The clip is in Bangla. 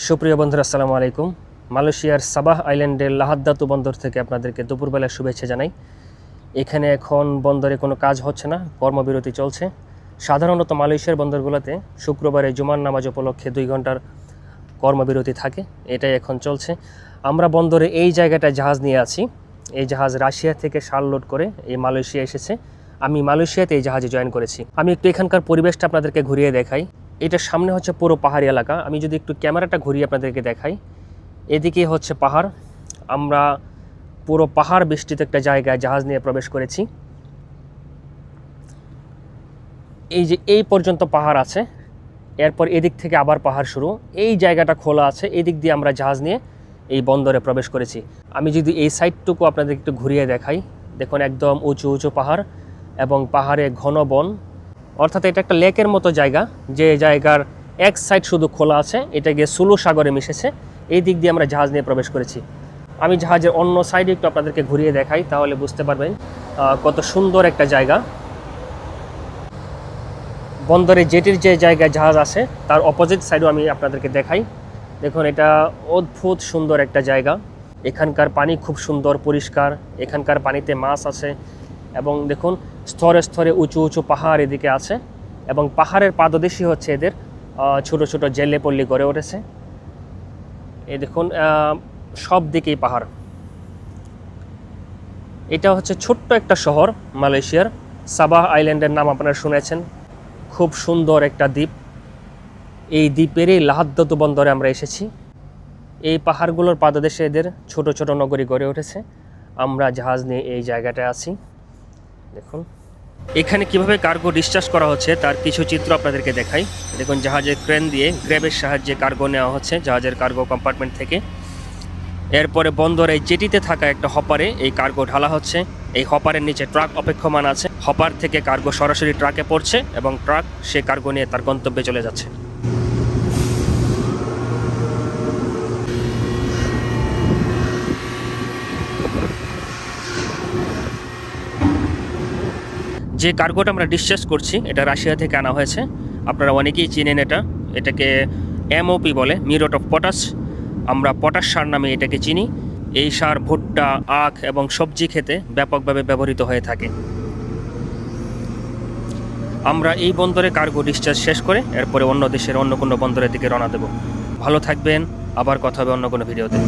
সুপ্রিয় বন্ধুরা, আসসালামু আলাইকুম। মালয়েশিয়ার সাবাহ আইল্যান্ডের লাহাদ্দাতু বন্দর থেকে আপনাদেরকে দুপুরবেলা শুভেচ্ছা জানাই। এখানে এখন বন্দরে কোনো কাজ হচ্ছে না, কর্মবিরতি চলছে। সাধারণত মালয়েশিয়ার বন্দরগুলোতে শুক্রবারে জুমার নামাজ উপলক্ষে 2 ঘন্টার কর্মবিরতি থাকে, এটাই এখন চলছে। আমরা বন্দরে এই জায়গাটায় জাহাজ নিয়ে আছি। এই জাহাজ রাশিয়া থেকে সার লোড করে এই মালয়েশিয়া এসেছে। আমি মালয়েশিয়াতে এই জাহাজে জয়েন করেছি। আমি একটু এখানকার পরিবেশটা আপনাদেরকে ঘুরিয়ে দেখাই। এটার সামনে হচ্ছে পুরো পাহাড়ি এলাকা। আমি যদি একটু ক্যামেরাটা ঘুরিয়ে আপনাদেরকে দেখাই, এদিকে হচ্ছে পাহাড়। আমরা পুরো পাহাড় বেষ্টিত একটা জায়গায় জাহাজ নিয়ে প্রবেশ করেছি। এই যে এই পর্যন্ত পাহাড় আছে, এরপর এদিক থেকে আবার পাহাড় শুরু। এই জায়গাটা খোলা আছে, এদিক দিয়ে আমরা জাহাজ নিয়ে এই বন্দরে প্রবেশ করেছি। আমি যদি এই সাইডটুকু আপনাদের একটু ঘুরিয়ে দেখাই, দেখুন একদম উঁচু উঁচু পাহাড় এবং পাহাড়ে ঘন বন। অর্থাৎ এটা একটা লেকের মতো জায়গা, যে জায়গার এক সাইড শুধু খোলা আছে, এটা গিয়ে সুলু সাগরে মিশেছে। এই দিক দিয়ে আমরা জাহাজ নিয়ে প্রবেশ করেছি। আমি জাহাজের অন্য সাইডে একটু আপনাদেরকে ঘুরিয়ে দেখাই, তাহলে বুঝতে পারবেন কত সুন্দর একটা জায়গা। বন্দরে জেটির যে জায়গায় জাহাজ আছে তার অপোজিট সাইডও আমি আপনাদেরকে দেখাই। দেখুন, এটা অদ্ভুত সুন্দর একটা জায়গা। এখানকার পানি খুব সুন্দর পরিষ্কার, এখানকার পানিতে মাছ আছে এবং দেখুন স্তরে স্তরে উঁচু উঁচু পাহাড় এদিকে আছে এবং পাহাড়ের পাদদেশই হচ্ছে এদের ছোট ছোট জেলে পল্লী গড়ে উঠেছে। এই দেখুন সব দিকেই পাহাড়। এটা হচ্ছে ছোট্ট একটা শহর মালয়েশিয়ার, সাবাহ আইল্যান্ডের নাম আপনারা শুনেছেন। খুব সুন্দর একটা দ্বীপ। এই দ্বীপেরই লাহাদ্দাতু বন্দরে আমরা এসেছি। এই পাহাড়গুলোর পাদদেশে এদের ছোট ছোট নগরী গড়ে উঠেছে। আমরা জাহাজ নিয়ে এই জায়গাটায় আছি। দেখুন এখানে কিভাবে কার্গো ডিসচার্জ করা হচ্ছে তার কিছু চিত্র আপনাদেরকে দেখাই। দেখুন জাহাজের ক্রেন দিয়ে গ্র্যাবের সাহায্যে কার্গো নেওয়া হচ্ছে জাহাজের কার্গো কম্পার্টমেন্ট থেকে। এরপরে বন্দরে জেটিতে থাকা একটা হপারে এই কার্গো ঢালা হচ্ছে। এই হপারের নিচে ট্রাক অপেক্ষমান আছে। হপার থেকে কার্গো সরাসরি ট্রাকে পড়ছে এবং ট্রাক সে কার্গো নিয়ে তার গন্তব্যে চলে যাচ্ছে। যে কার্গোটা আমরা ডিসচার্জ করছি এটা রাশিয়া থেকে আনা হয়েছে। আপনারা অনেকেই চিনেন এটাকে এমওপি বলে, মিউরেট অফ পটাশ। আমরা পটাশ সার নামে এটাকে চিনি। এই সার ভুট্টা, আখ এবং সবজি খেতে ব্যাপকভাবে ব্যবহৃত হয়ে থাকে। আমরা এই বন্দরে কার্গো ডিসচার্জ শেষ করে এরপরে অন্য দেশের অন্য কোনো বন্দরের দিকে রওনা দেব। ভালো থাকবেন, আবার কথা হবে অন্য কোনো ভিডিওতে।